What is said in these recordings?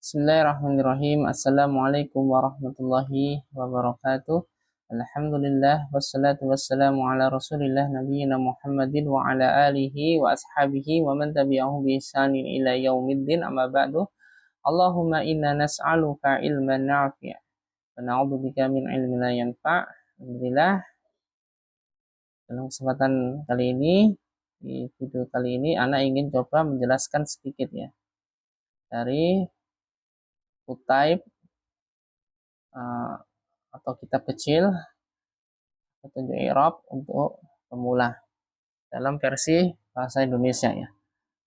Bismillahirrahmanirrahim. Assalamualaikum warahmatullahi wabarakatuh. Alhamdulillah wassalatu wassalamu ala Rasulillah nabiyina Muhammadin wa ala alihi wa ashabihi wa man tabi'ahu bi ihsanin ila yaumiddin amma ba'du. Allahumma inna nas'aluka ilman nafi'a wa na'udzubika min ilmin la yanfa'. Alhamdulillah, dalam kesempatan kali ini, di video kali ini Ana ingin coba menjelaskan sedikit ya dari kutip atau kitab kecil petunjuk i'rab untuk pemula dalam versi bahasa Indonesia ya.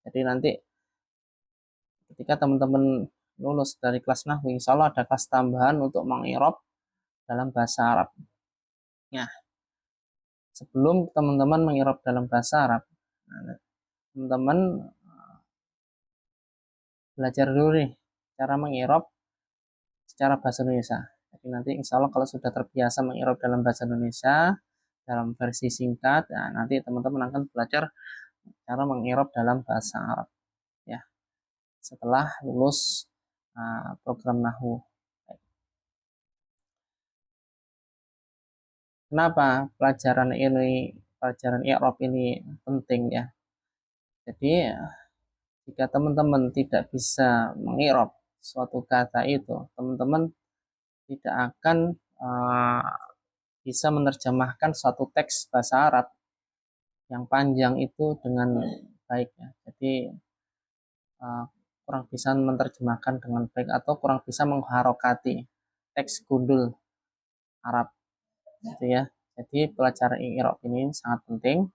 Jadi nanti ketika teman-teman lulus dari kelas nahwu, insya Allah ada kelas tambahan untuk meng'irab dalam bahasa Arab. Nah, sebelum teman-teman meng'irab dalam bahasa Arab, teman-teman belajar dulu nih cara meng'irab secara bahasa Indonesia. Jadi nanti insya Allah kalau sudah terbiasa meng'irab dalam bahasa Indonesia dalam versi singkat, nah nanti teman-teman akan belajar cara meng'irab dalam bahasa Arab ya setelah lulus program nahwu. Kenapa pelajaran i'rab ini penting ya? Jadi jika teman-teman tidak bisa meng'irab suatu kata itu, teman-teman tidak akan bisa menerjemahkan suatu teks bahasa Arab yang panjang itu dengan baik ya. Jadi kurang bisa menerjemahkan dengan baik atau kurang bisa mengharokati teks gundul Arab gitu ya. Jadi pelajaran i'rab ini sangat penting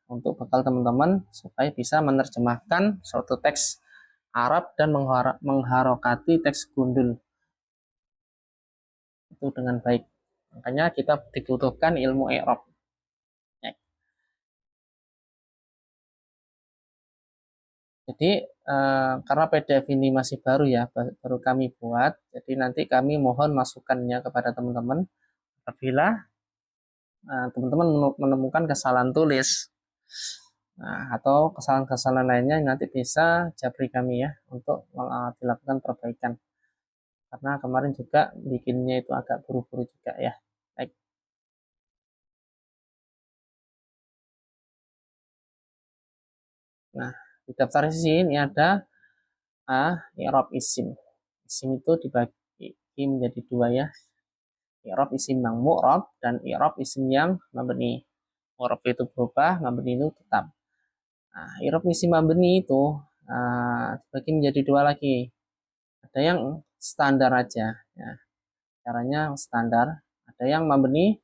untuk bekal teman-teman supaya bisa menerjemahkan suatu teks Arab dan mengharokati teks gundul itu dengan baik. Makanya kita dibutuhkan ilmu i'rab. Jadi karena PDF ini masih baru ya, baru kami buat, jadi nanti kami mohon masukannya kepada teman-teman. Apabila teman-teman menemukan kesalahan tulis atau kesalahan-kesalahan lainnya, nanti bisa japri kami ya untuk dilakukan perbaikan. Karena kemarin juga bikinnya itu agak buru-buru juga ya. Baik. Nah, di daftar isi ini ada i'rab isim. Isim itu dibagi menjadi dua ya. I'rab isim yang mu'rab dan i'rab isim yang mabni. Mu'rab itu berubah, mabni itu tetap. Nah, i'rab isim mabni itu dibagi menjadi dua lagi. Ada yang standar aja ya. Caranya standar. Ada yang mabni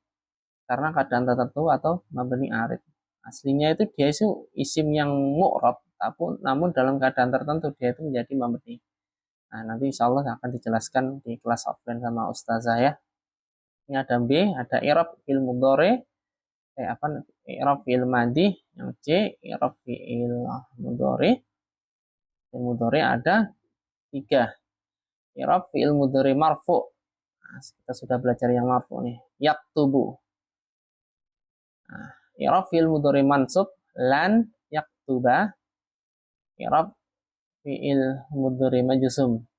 karena keadaan tertentu atau mabni arid. Aslinya itu dia itu isim yang mu'rab, namun dalam keadaan tertentu dia itu menjadi mabni. Nah, nanti insya Allah akan dijelaskan di kelas offline sama ustazah ya. Ini ada B, ada i'rab fi'il mudhari, i'rab fi'il madhi, yang C, i'rab fi'il mudhari. Fi'il mudhari ada 3. I'rab fi'il mudhari marfu. Nah, kita sudah belajar yang marfu nih. Yaktubu. Nah, i'rab fi'il mudhari mansub lan yaktuba. I'rab fi'il mudhari majzum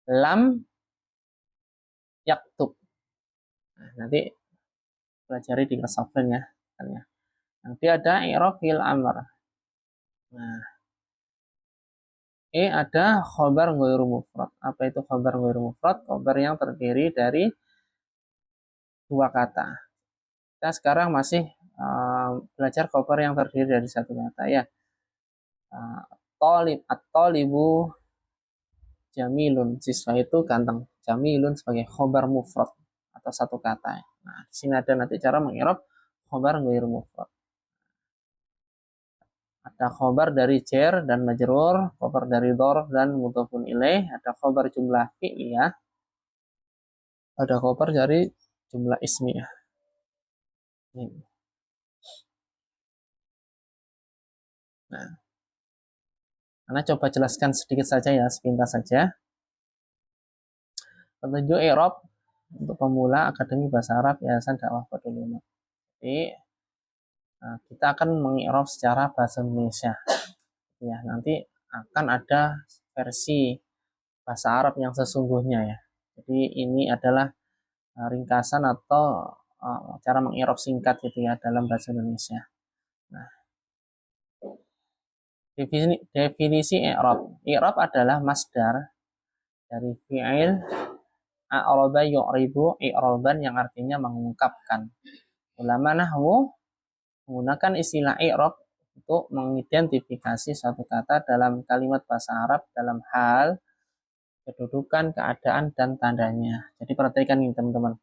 lam yaktub. Nah, nanti pelajari di kelas offline ya. Nanti ada i'rab fi'il amr. Nah, ada khobar ghairu mufrad. Apa itu khobar ghairu mufrad? Khobar yang terdiri dari dua kata. Kita sekarang masih belajar khobar yang terdiri dari satu kata ya. At-talibu jamilun. Siswa itu ganteng. Jamilun sebagai khobar mufrad atau satu kata. Nah, di sini ada nanti cara meng'irab khobar ghairu mufrad. Ada khobar dari jar dan majrur, khobar dari dzarf dan mudhofun ilaih, ada khobar jumlah fi'liyah, ada khobar dari jumlah ismiyah. Nah, Ana coba jelaskan sedikit saja ya, sepintas saja. Petunjuk i'rab untuk pemula Akademi Bahasa Arab Yayasan Dakwah Fadlul Ulum. Jadi kita akan mengi'rab secara bahasa Indonesia. Ya, nanti akan ada versi bahasa Arab yang sesungguhnya ya. Jadi ini adalah ringkasan atau cara mengirob singkat gitu ya dalam bahasa Indonesia. Nah, definisi i'rab. I'rab adalah masdar dari fi'il a'raba yu'ribu i'raban yang artinya mengungkapkan. Ulama nahwu menggunakan istilah i'rab untuk mengidentifikasi suatu kata dalam kalimat bahasa Arab dalam hal kedudukan, keadaan, dan tandanya. Jadi perhatikan ini teman-teman.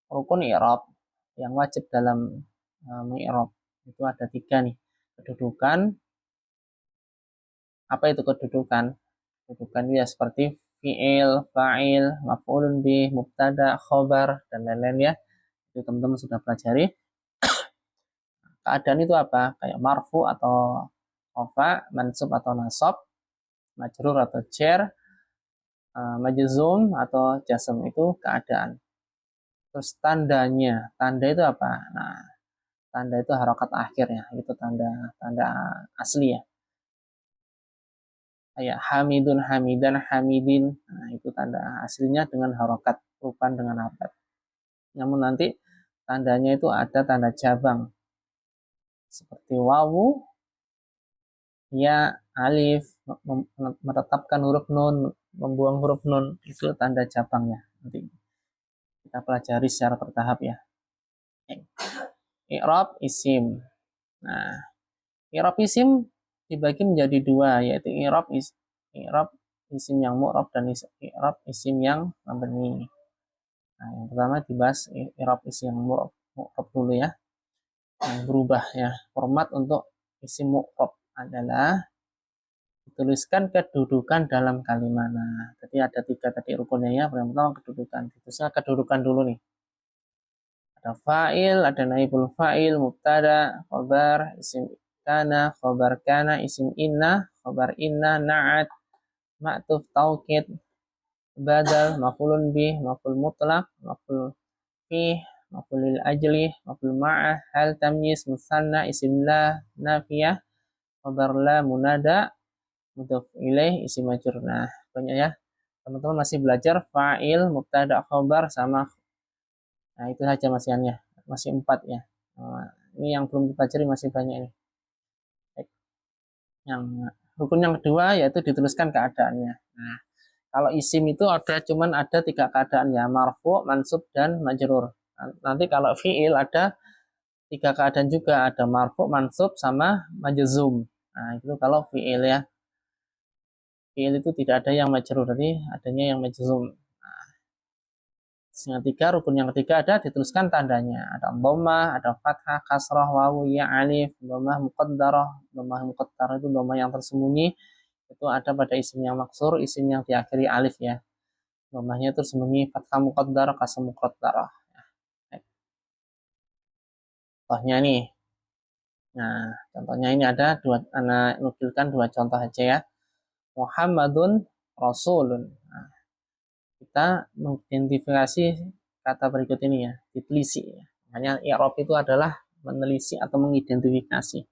Rukun i'rab yang wajib dalam mengi'rab itu ada 3 nih. Kedudukan, apa itu kedudukan? Kedudukan ya seperti fi'il, fa'il, maf'ulun bih, mubtada, khobar, dan lain-lain ya. Itu teman-teman sudah pelajari. Keadaan itu apa? Kayak marfu atau rafa, mansub atau nasab, majrur atau jar, majzum atau jasm itu keadaan. Terus tandanya, tanda itu apa? Nah, tanda itu harokat akhir ya, itu tanda asli ya. Kayak hamidun, hamidan, hamidin, nah, itu tanda aslinya dengan harokat, rupan dengan harokat. Namun nanti tandanya itu ada tanda cabang seperti wawu, ya, alif, menetapkan huruf nun, membuang huruf nun, itu tanda cabangnya. Nanti kita pelajari secara bertahap ya. I'rab isim. Nah, i'rab isim dibagi menjadi 2, yaitu i'rab isim yang mu'rab dan i'rab isim yang mabni. Nah, yang pertama dibahas i'rab isim yang mu'rab dulu ya. Yang berubah ya. Format untuk isim mu'rab adalah dituliskan kedudukan dalam kalimat. Nah, jadi ada 3 tadi rukunnya ya. Yang pertama kedudukan. Dituliskan kedudukan dulu nih. Ada fa'il, ada naibul fa'il, mubtada, khobar, isim kana, khobar kana, isim inna, khobar inna, na'at, ma'tuf, taukid, badal, maf'ulun bih, maf'ul mutlaq, maf'ul fih, maf'ul lil ajli, maf'ul ma'ah, hal tamyiz, musanna, isim la, nafiyah, khobar la, munada, mudhaf ilaih, isim majrur. Nah, banyak ya. Teman-teman masih belajar fa'il, mubtada, khobar sama. Nah, itu saja masih 4 ya. Nah, ini yang belum dipelajari masih banyak ini. Yang rukun yang kedua yaitu dituliskan keadaannya. Nah, kalau isim itu cuman ada 3 keadaan ya, marfu, mansub, dan majrur. Nanti kalau fi'il ada 3 keadaan juga, ada marfu, mansub, sama majzum. Nah, itu kalau fi'il ya. Fi'il itu tidak ada yang majrur, jadi adanya yang majzum. Yang ketiga, rukun yang ketiga ada dituliskan tandanya. Ada dhammah, ada fathah, kasrah, wawu, ya, alif, dhammah muqaddarah. Dhammah muqaddarah itu dhammah yang tersembunyi. Itu ada pada isim yang maksur, isim yang diakhiri alif ya. Dhammahnya itu tersembunyi, fathah muqaddarah, kasrah muqaddarah. Contohnya nih. Nah, contohnya ini ada anak nukilkan 2 contoh aja ya. Muhammadun Rasulun. Nah, kita mengidentifikasi kata berikut ini ya, ditelisik ya. Makanya i'rab itu adalah menelisik atau mengidentifikasi.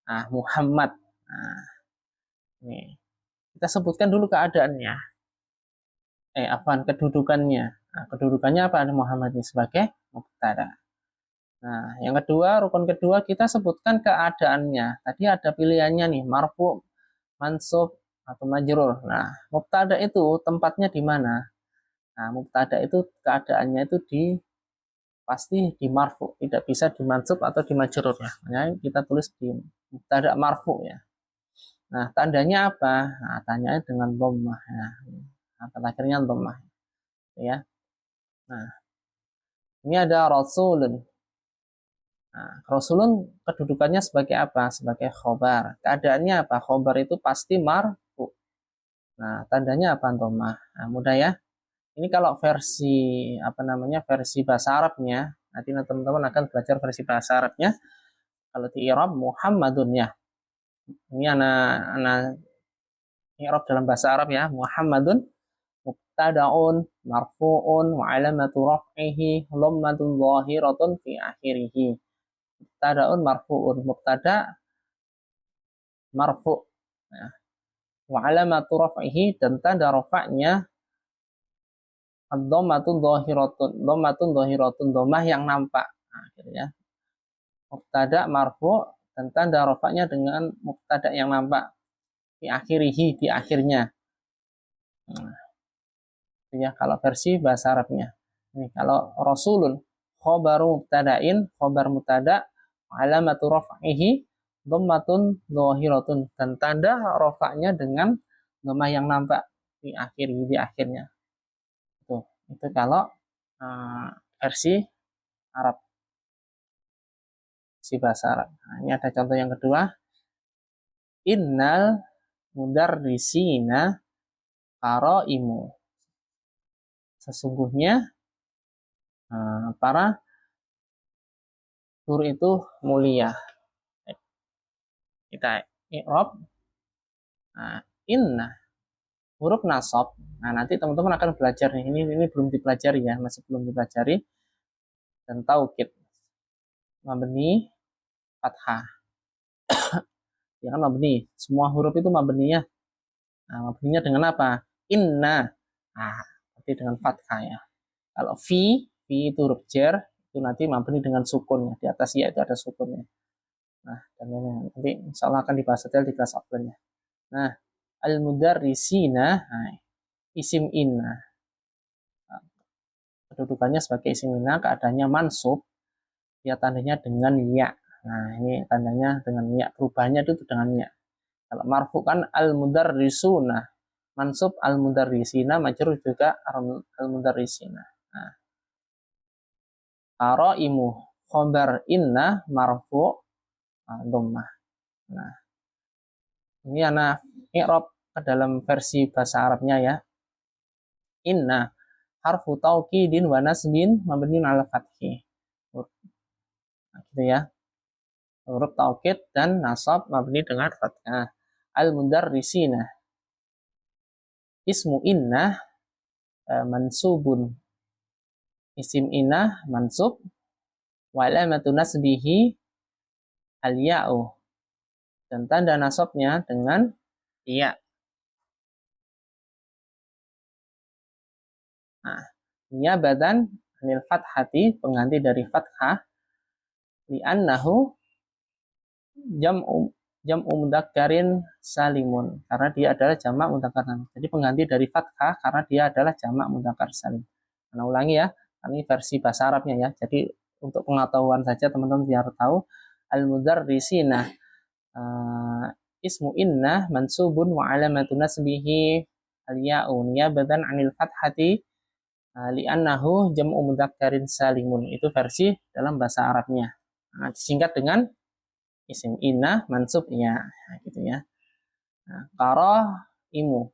Nah, Muhammad. Nah, ini. Kita sebutkan dulu keadaannya. Kedudukannya. Nah, kedudukannya apa? Muhammad ini sebagai mubtada. Nah, yang kedua, rukun kedua kita sebutkan keadaannya. Tadi ada pilihannya nih, marfu, mansub, atau majrur. Nah, mubtada itu tempatnya di mana? Nah, mubtada itu keadaannya itu pasti di marfu, tidak bisa di mansub atau di majrur ya. Makanya kita tulis di mubtada marfu ya. Nah, tandanya apa? Nah, tandanya dengan dhammah ya. Nah, akhirnya dhammah ya. Nah, ini ada rasulun. Nah, rasulun kedudukannya sebagai apa? Sebagai khobar. Keadaannya apa? Khobar itu pasti marfu. Nah, tandanya apa dhammah? Nah, mudah ya. Ini kalau versi bahasa Arabnya, nanti teman-teman akan belajar versi bahasa Arabnya. Kalau di i'rab Muhammadun ya. Ini anak i'rab dalam bahasa Arab ya. Muhammadun mubtada'un marfu'un wa alamatu raf'ihi dhammatun zahiratun fi akhirih. Mubtada'un marfu'un, mubtada marfu'. Ya. wa alamatu raf'ihi, dan tanda rafa'nya ad-dhammatun dhahiratun, dhammah yang nampak. Nah, gitu ya. Mubtada marfu dan tanda rafa'nya dengan mubtada yang nampak di akhirihi, di akhirnya. Nah, itu ya kalau versi bahasa Arabnya. Ini kalau rasulun khobaru mubtada'in, khobar mubtada, alamatu raf'ihi dhammatun dhahiratun, dan tanda rafa'nya dengan dhammah yang nampak di akhirnya. Itu kalau versi Arab, versi bahasa Arab. Nah, ini ada contoh yang kedua. Innal mudarrisina qaraimu. Sesungguhnya para guru itu mulia. Kita i'rab. Nah, inna huruf nasab. Nah, nanti teman-teman akan belajar nih. Ini belum dipelajari ya, masih belum dipelajari. Dan taukid mabni fathah. Ya kan mabni. Semua huruf itu mabninya. Nah, mabninya dengan apa? Inna. Nah, nanti dengan fathah ya. Kalau fi itu huruf jar, itu nanti mabni dengan sukunnya. Di atas ya itu ada sukunnya. Nah, dan ini nanti insya Allah akan dibahas detail di kelas offline ya. Nah, al-mudarrisina, nah, isim inna. Nah, kedudukannya sebagai isim inna, keadaannya mansub, ya tandanya dengan ya. Nah, ini tandanya dengan ya, perubahannya itu dengan ya. Kalau marfu kan al-mudarrisuna, mansub al-mudarrisina, majrur juga al-mudarrisina. Nah, qaraimu khobar inna marfu dhammah. Nah, ini anak i'rab ke dalam versi bahasa Arabnya ya. Inna harfu taukidin wa nasbin mabniun ala fathi. Nah, gitu ya. Huruf taukid dan nasab mabni dengan fathah. Al-mudarrisina. Ismu inna mansubun. Isim inna mansub wa alamatu nasbihi al-ya'u. Dan tanda nasabnya dengan ya. Nah, niyabatan anil fathati, pengganti dari fathah, li'annahu jam'u mudzakkarin salimun, karena dia adalah jamak mudzakkar. Jadi pengganti dari fathah karena dia adalah jamak mudzakkar salim. Nah, ulangi ya, ini versi bahasa Arabnya ya. Jadi untuk pengetahuan saja teman-teman biar tahu, al-mudarrisina ismu inna mansubun wa alamatu nasbihi al-ya'u niyabatan anil fathati li'annahu jam'u mudzakkarin salimun. Itu versi dalam bahasa Arabnya. Nah, disingkat dengan isim inna mansub ya, nah, gitu ya. Nah, qaraimu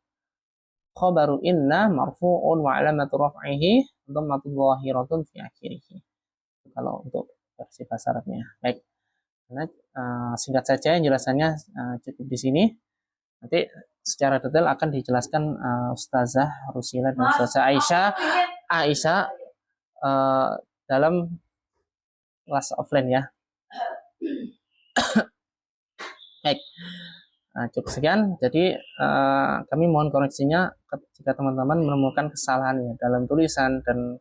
khabaru inna marfu'un wa alamatu raf'ihi dhammatun dhahiratun fi akhirih. Kalau untuk versi bahasa Arabnya. Baik. Nah, singkat saja penjelasannya cukup di sini. Nanti secara detail akan dijelaskan Ustazah Rusila dan Ustazah Aisyah dalam kelas offline ya. Baik, nah, cukup sekian. Jadi kami mohon koreksinya jika teman-teman menemukan kesalahan ya dalam tulisan dan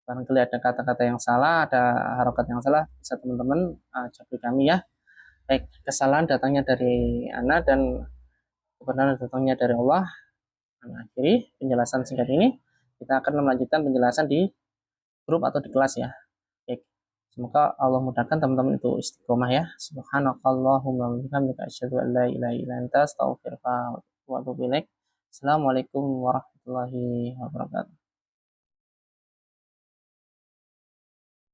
barangkali ada kata-kata yang salah, ada harokat yang salah, bisa teman-teman cari kami ya. Baik, kesalahan datangnya dari Ana dan kebenaran datangnya dari Allah. Nah, akhiri penjelasan singkat ini. Kita akan melanjutkan penjelasan di grup atau di kelas ya. Baik. Semoga Allah mudahkan teman-teman itu istiqomah ya. Subhanakallahumma wa bihamdika asyhadu an la ilaha illa anta astaghfiruka wa atubu ilaik. Assalamualaikum warahmatullahi wabarakatuh.